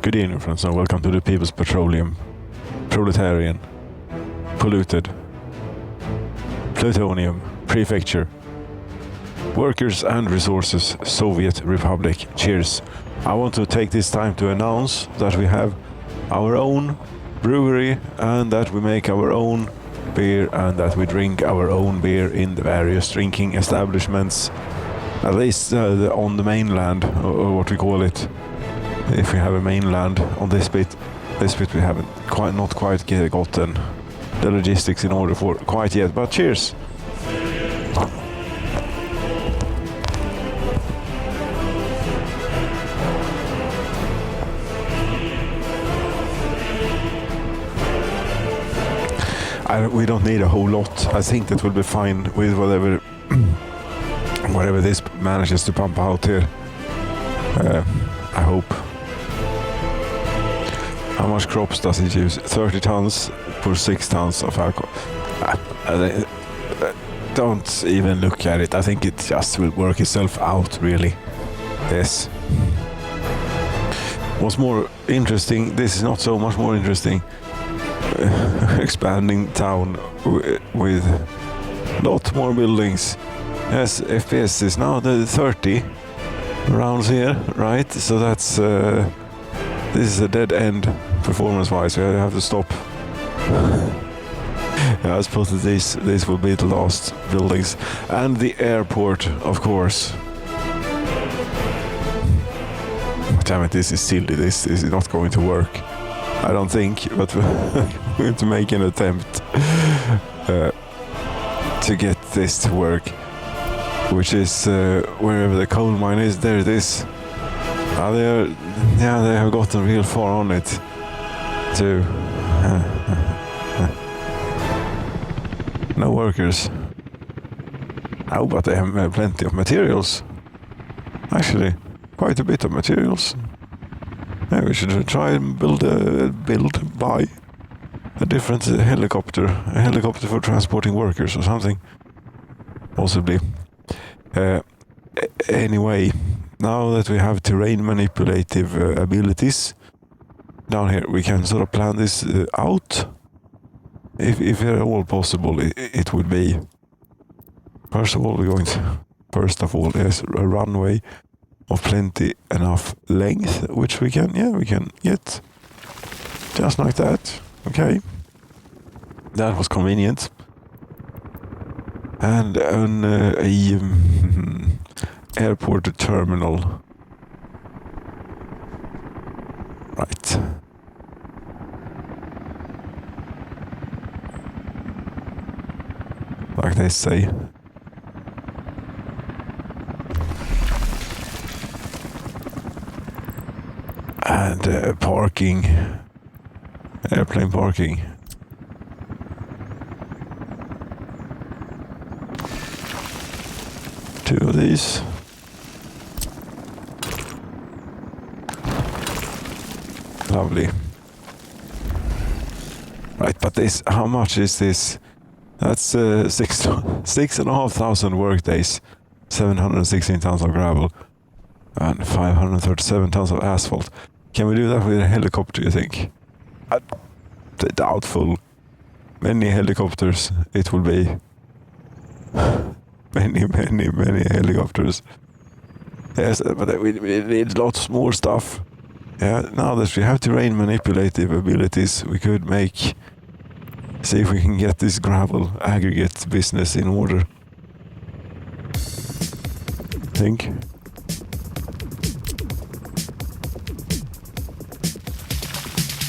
Good evening, friends, and welcome to the People's Petroleum, Proletarian, Polluted, Plutonium, Prefecture, Workers and Resources, Soviet Republic. Cheers. I want to take this time to announce that we have our own brewery and that we make our own beer and that we drink our own beer in the various drinking establishments, at least on the mainland, or what we call it. If we have a mainland on this bit we haven't not quite gotten the logistics in order for quite yet, but cheers. We don't need a whole lot. I think that will be fine with whatever this manages to pump out here. I hope. How much crops does it use? 30 tons for 6 tons of alcohol. Don't even look at it. I think it just will work itself out, really. Yes. What's more interesting, this is not so much more interesting, expanding town with a lot more buildings. Yes, FPS is now the 30 rounds here, right? So that's this is a dead end performance-wise. We have to stop. Yeah, I suppose that this will be the last buildings and the airport, of course. Damn it! This is silly. This is not going to work. I don't think, but we're going to make an attempt to get this to work, which is wherever the coal mine is. There it is. They have gotten real far on it too. No workers. Oh, but they have plenty of materials. Actually, quite a bit of materials. Yeah, we should try and buy a different helicopter. A helicopter for transporting workers or something. Possibly. Anyway, now that we have terrain manipulative abilities down here, we can sort of plan this out. If at all possible, it would be. First of all, there's a runway of plenty enough length, which we can get just like that. Okay, that was convenient. And an airport terminal, right? Like they say. And parking, airplane parking. Two of these. Lovely. Right, but this, how much is this? That's 6,500 work days, 716 tons of gravel, and 537 tons of asphalt. Can we do that with a helicopter, you think? Doubtful. Many helicopters it will be. Many helicopters. Yes, but we need lots more stuff. Yeah, now that we have terrain manipulative abilities, we could see if we can get this gravel aggregate business in order. Think.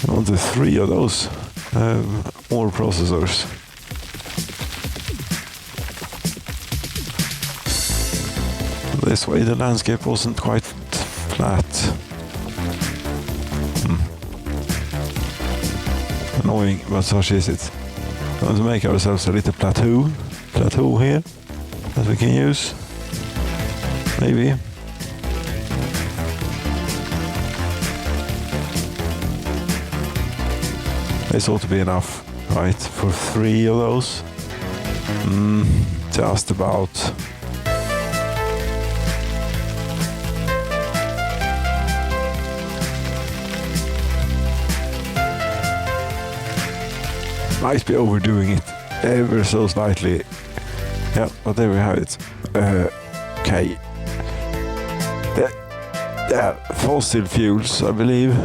I want 3 of those. More processors. This way the landscape wasn't quite flat. Annoying, but such is it. We want to make ourselves a little plateau here that we can use. Maybe. This ought to be enough, right, for 3 of those. Just about. might be overdoing it ever so slightly. Yeah, but there we have it. Okay. Fossil fuels, I believe.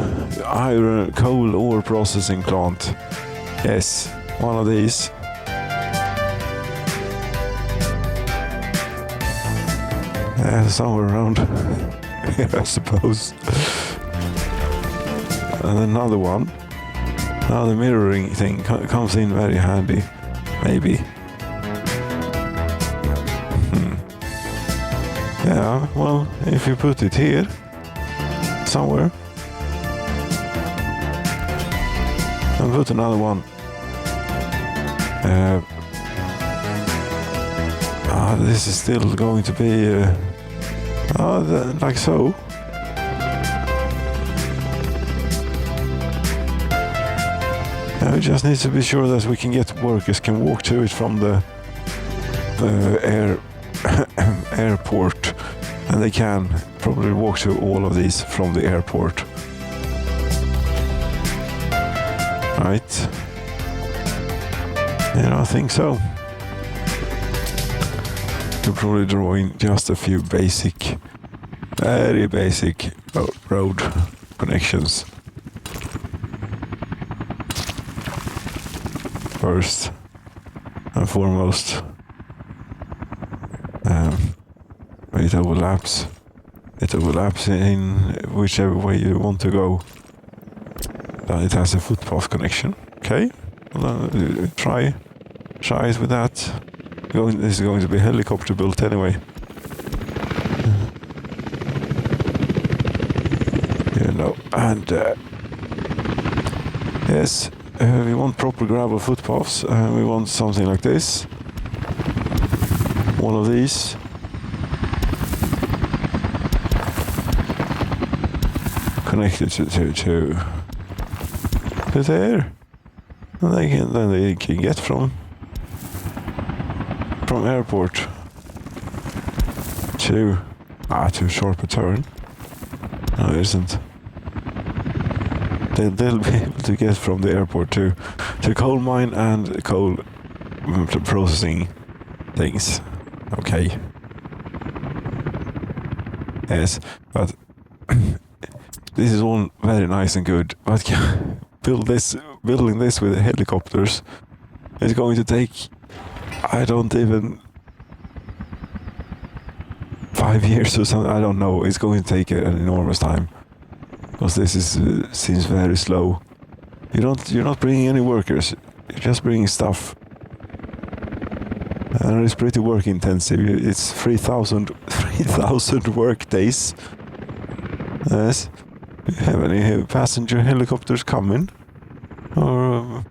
Iron, coal ore processing plant. Yes, one of these. Somewhere around here, I suppose. And another one. Now the mirroring thing comes in very handy, maybe. Yeah, well, if you put it here, somewhere, and put another one. This is still going to be like so. We just need to be sure that we can get workers can walk to it from the airport, and they can probably walk to all of these from the airport. Right? Yeah, I think so. We're probably drawing just a few basic, very basic road connections. First and foremost, it overlaps. It overlaps in whichever way you want to go. It has a footpath connection. Okay, try it with that. This is going to be helicopter built anyway. You know, and yes. We want proper gravel footpaths, and we want something like this. One of these. Connected to there. And then they can get from airport to too sharp a turn. No, it isn't. They'll be able to get from the airport to coal mine and coal processing things. Okay. Yes, but this is all very nice and good. But building this with helicopters is going to take, I don't even, 5 years or something. I don't know. It's going to take an enormous time. Because this seems very slow. You're not bringing any workers. You're just bringing stuff, and it's pretty work intensive. It's 3,000 work days. Yes. Do you have any passenger helicopters coming? Or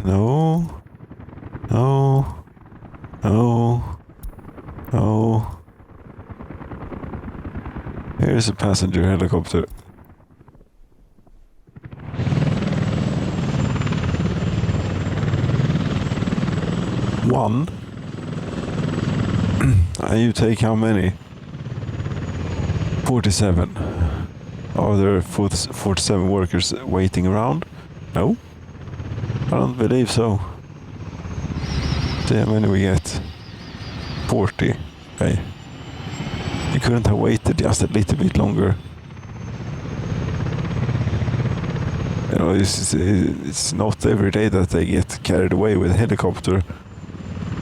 no. Here's a passenger helicopter. One. And you take how many? 47. Are there 47 workers waiting around? No. I don't believe so. See how many we get? 40. Okay. You couldn't have waited just a little bit longer. You know, it's not every day that they get carried away with a helicopter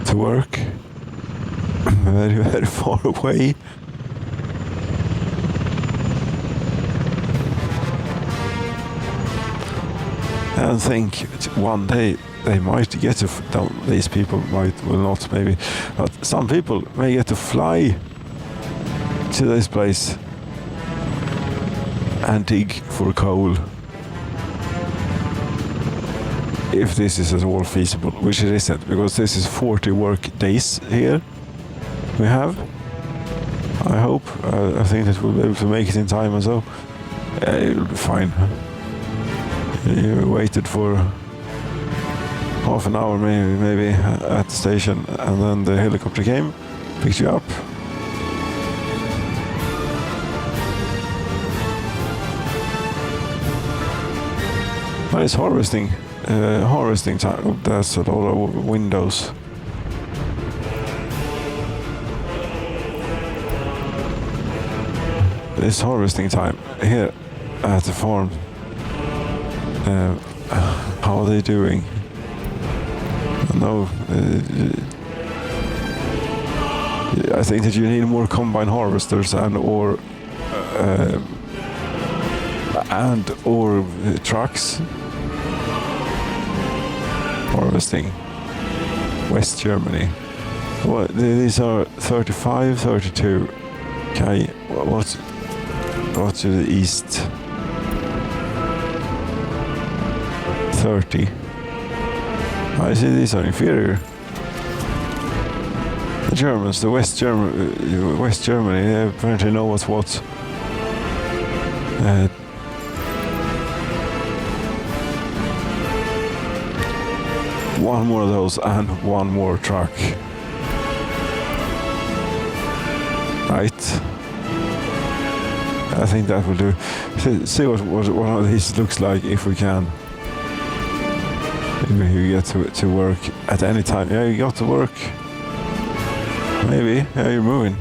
to work. Very, very far away. And think one day they might get to, these people will not maybe, but some people may get to fly to this place and dig for coal, if this is at all feasible, which it isn't, because this is 40 work days here we have. I hope, I think that we'll be able to make it in time, and so it'll be fine. You waited for half an hour maybe at the station, and then the helicopter came, picked you up. It's harvesting time. Oh, that's a lot of windows. It's harvesting time here at the farm. How are they doing? No. I think that you need more combine harvesters and/or trucks. Harvesting. West Germany. What? These are 35, 32. Okay. What's to the east? 30. I see these are inferior. The Germans, the West Germany, they apparently know what's what. One more of those and one more truck. Right. I think that will do. See what one of these looks like if we can. Maybe you get to work at any time. Yeah, you got to work. Maybe. Yeah, you're moving.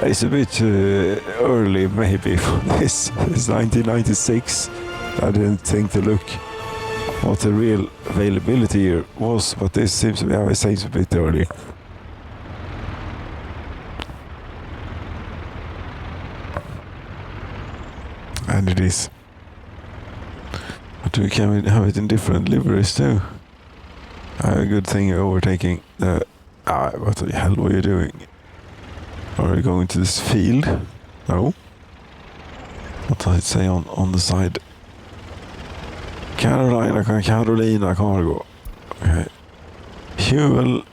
It's a bit early, maybe, for this. It's 1996. I didn't think to look what the real availability here was, but this seems to be, it seems a bit early. And it is. But we can have it in different liveries too. A good thing you're overtaking the... what the hell were you doing? Are you going to this field? No. What does it say on the side? Carolina cargo. Okay. Huvel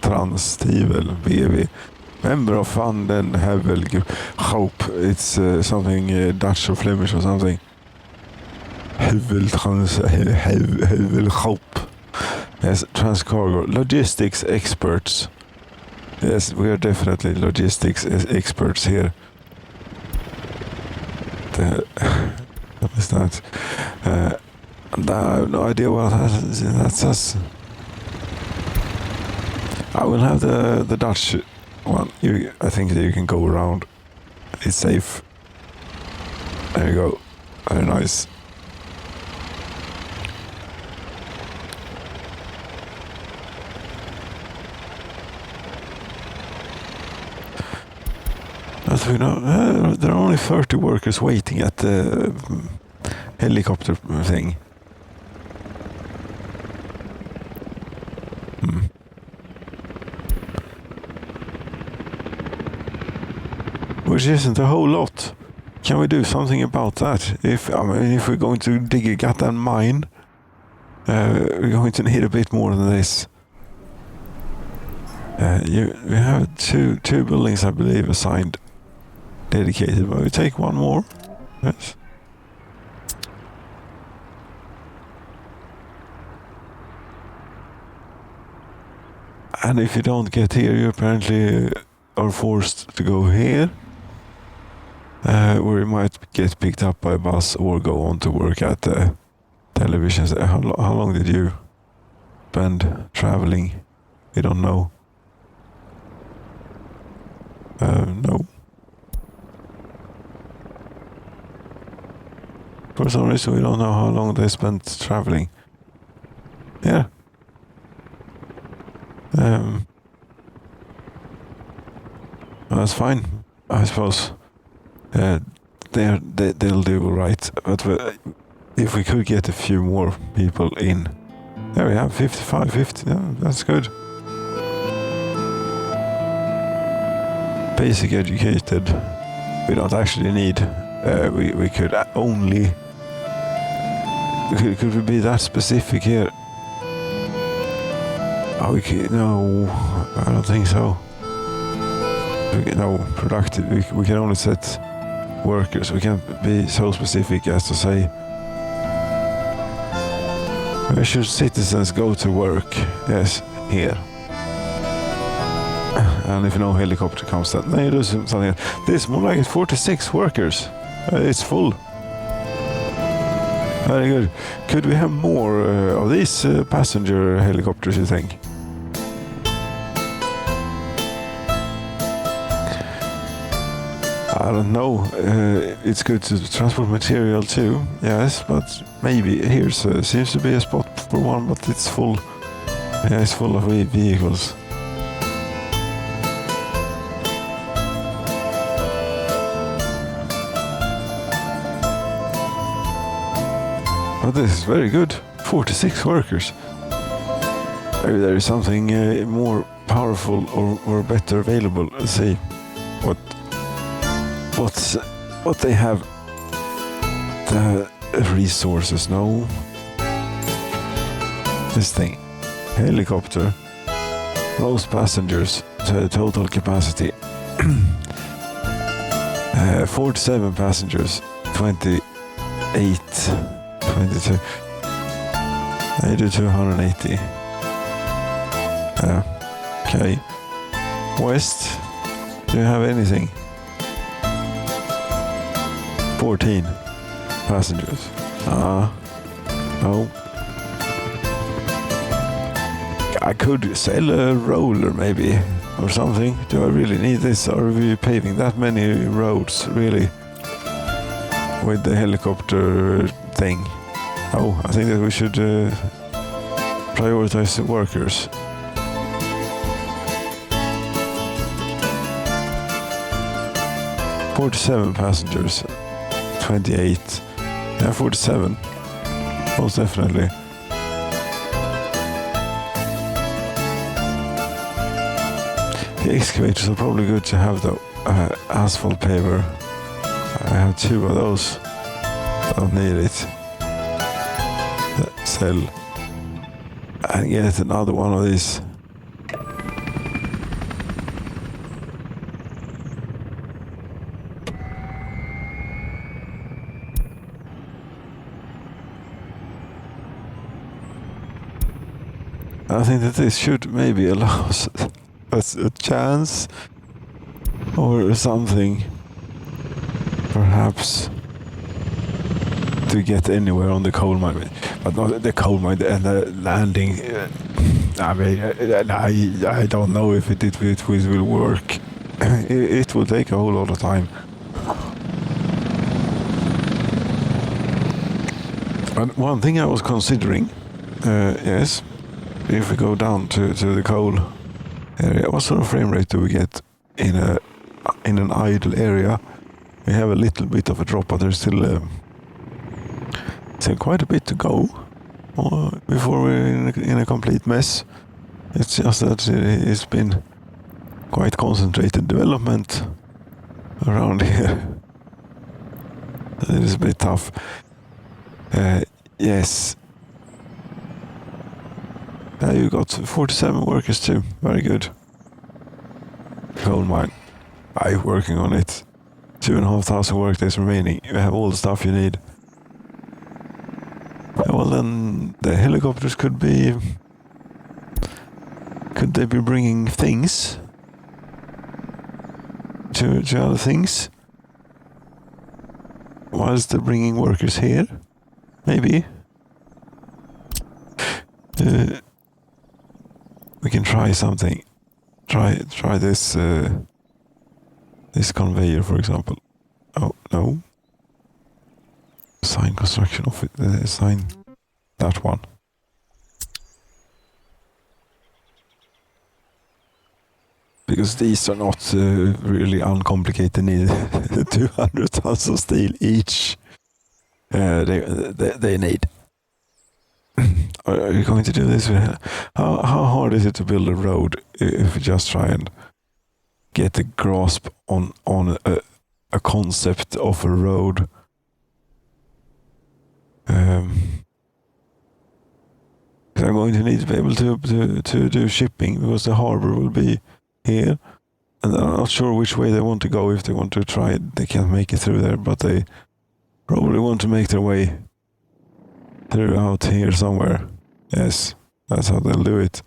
Transtivel BV. Member of Fanden Hevel Hope. It's something Dutch or Flemish or something. Hevel Hope. Yes, Transcargo. Logistics experts. Yes, we are definitely logistics experts here. What is that? I have no idea what that says. I will have the Dutch one. I think that you can go around. It's safe. There you go. Very nice. As we know, there are only 30 workers waiting at the helicopter thing. Which isn't a whole lot. Can we do something about that? If we're going to dig a goddamn mine, we're going to need a bit more than this. We have two buildings, I believe, assigned, dedicated, but we take one more. Yes. And if you don't get here, you apparently are forced to go here. Where you might get picked up by a bus or go on to work at the television. How long did you spend traveling? We don't know. No. For some reason we don't know how long they spent traveling. Yeah. That's fine, I suppose. They'll do right. But if we could get a few more people in. There we have 55, 50. No, that's good. Basic educated. We don't actually need. We could only. Could we be that specific here? Oh, no, I don't think so. No, productive. We can only set workers. We can't be so specific as to say where should citizens go to work? Yes, here. and if no helicopter comes, then they do something else. This is more like 46 workers. It's full. Very good. Could we have more of these passenger helicopters, you think? I don't know. It's good to transport material too, yes, but maybe here's seems to be a spot for one, but it's full. Yeah, it's full of vehicles. But this is very good. 46 workers. Maybe there is something more powerful or better available. Let's see what they have. The resources. No. This thing. Helicopter. Most passengers. Total capacity. 47 passengers. 28. 22. I do 280. Okay. West. Do you have anything? 14 passengers. No. I could sell a roller maybe or something. Do I really need this? Are we paving that many roads really with the helicopter thing? Oh, I think that we should prioritize the workers. "47 passengers, 28. Yeah, 47. Most definitely. The excavators are probably good to have the asphalt paver. I have 2 of those. I don't need it. Sell and get another one of these. I think that this should maybe allow us a chance or something, perhaps, to get anywhere on the coal mine, but not the coal mine and the landing. I mean, I don't know if it will work. It will take a whole lot of time. And one thing I was considering, yes, if we go down to the coal area, what sort of frame rate do we get in an idle area? We have a little bit of a drop, but there's still quite a bit to go before we're in a complete mess. It's just that it's been quite concentrated development around here. It is a bit tough. Yes. Now you got 47 workers too. Very good. Coal mine. I'm working on it. 2,500 work days remaining. You have all the stuff you need. Well, then the helicopters could they be bringing things to other things whilst they're bringing workers here? Maybe. We can try something. Try this this conveyor, for example. Oh no. Sign construction of it. Sign that one. Because these are not really uncomplicated. Need 200 tons of steel each. They need. Are you going to do this? How hard is it to build a road if you just try and get a grasp on a concept of a road? I'm going to need to be able to do shipping, because the harbor will be here, and I'm not sure which way they want to go. If they want to try it, they can't make it through there, but they probably want to make their way through out here somewhere. Yes, that's how they'll do it.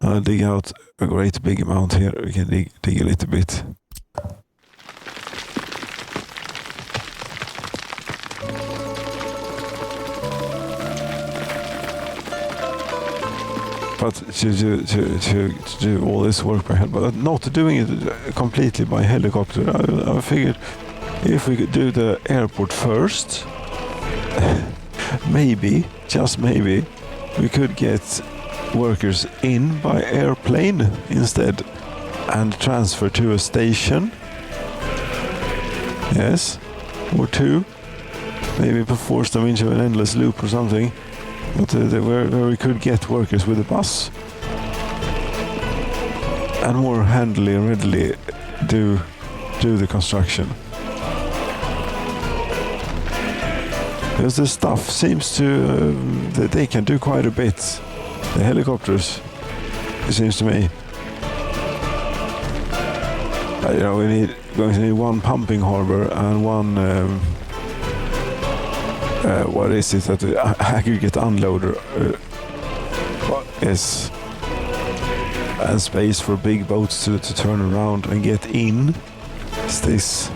I'll dig out a great big amount here. We can dig a little bit. But to do all this work by hand, but not doing it completely by helicopter. I figured if we could do the airport first, maybe, just maybe, we could get workers in by airplane instead and transfer to a station. Yes, or two. Maybe force them into an endless loop or something. But where we could get workers with a bus and more handily and readily do the construction. Because the stuff seems to that they can do quite a bit. The helicopters, it seems to me. We're going to need one pumping harbor and one. What is it that aggregate unloader is, and space for big boats to turn around and get in. Is this?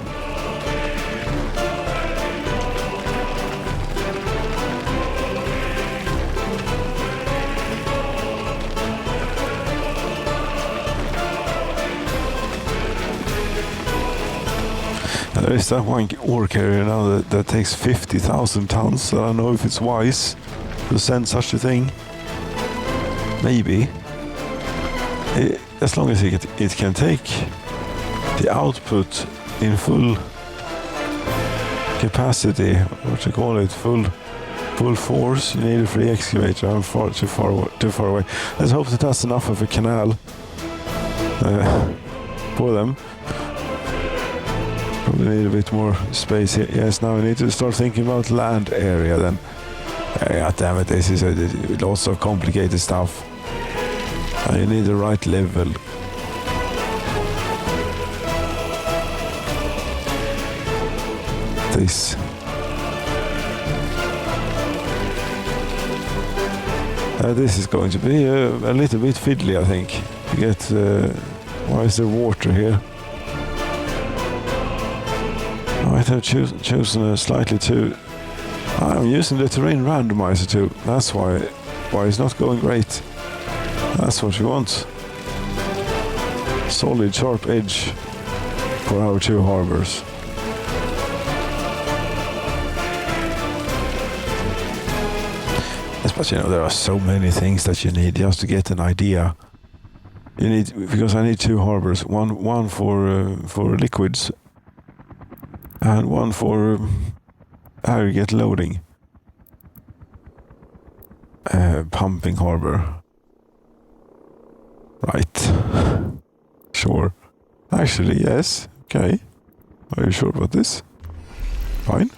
There is that one ore carrier now that takes 50,000 tons. I don't know if it's wise to send such a thing. Maybe. As long as it can take the output in full capacity, what you call it, full force, you need a free excavator. I'm too far away. Let's hope that that's enough of a canal for them. Probably need a bit more space here. Yes, now we need to start thinking about land area then. God damn it, this is lots of complicated stuff. And you need the right level. This. This is going to be a little bit fiddly, I think. To get, why is there water here? I might have chosen a slightly too... I'm using the terrain randomizer too. That's why it's not going great. That's what we want. Solid, sharp edge for our two harbors. Yes, but there are so many things that you need just to get an idea. You need, because I need two harbors. One for liquids. And one for aggregate loading. Pumping harbor. Right. Sure. Actually, yes. Okay. Are you sure about this? Fine.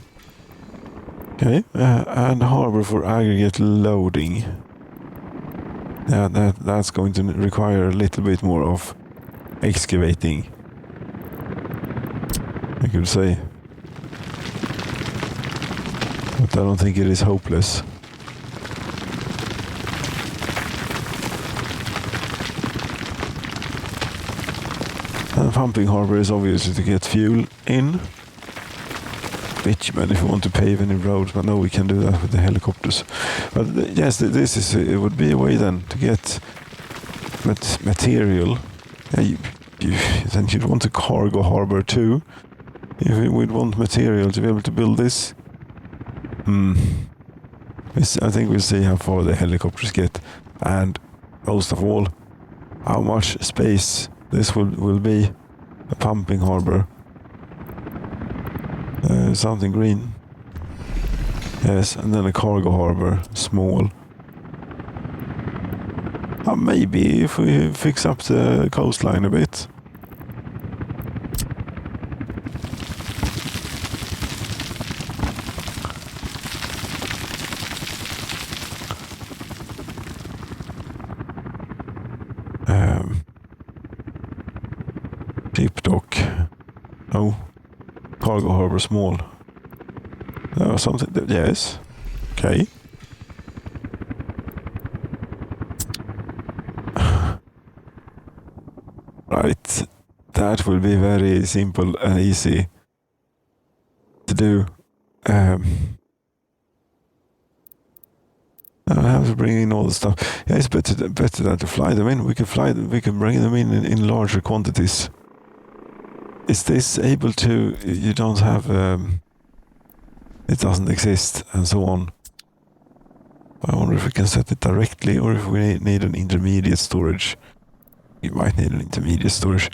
Okay. And harbor for aggregate loading. Yeah, that's going to require a little bit more of excavating, I could say. But I don't think it is hopeless. And pumping harbor is obviously to get fuel in. Bitumen if you want to pave any roads, but no, we can do that with the helicopters. But yes, it would be a way then to get material. Then you'd want a cargo harbor too. If we'd want material to be able to build this. I think we'll see how far the helicopters get, and most of all, how much space this will be. A pumping harbor. Something green. Yes, and then a cargo harbor, small. Maybe if we fix up the coastline a bit. Ship dock. No. Cargo harbor small. Something. Yes. Okay. Right. That will be very simple and easy to do. I have to bring in all the stuff. Yeah, it's better than to fly them in. We can bring them in larger quantities. Is this able to? You don't have. It doesn't exist, and so on. I wonder if we can set it directly, or if we need an intermediate storage. You might need an intermediate storage.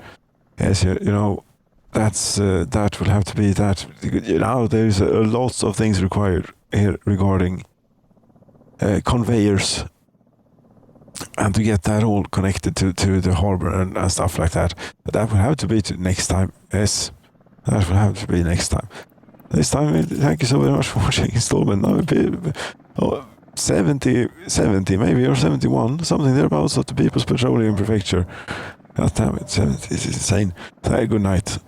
Yes, you know, that will have to be that. You know, there's lots of things required here regarding conveyors, and to get that all connected to the harbor and stuff like that. But that will have to be next time. Yes, that will have to be next time. This time, thank you so very much for watching installment. Now, 70 maybe, or 71, something thereabouts of the People's Petroleum Prefecture. God damn it, 70 is insane. Good night.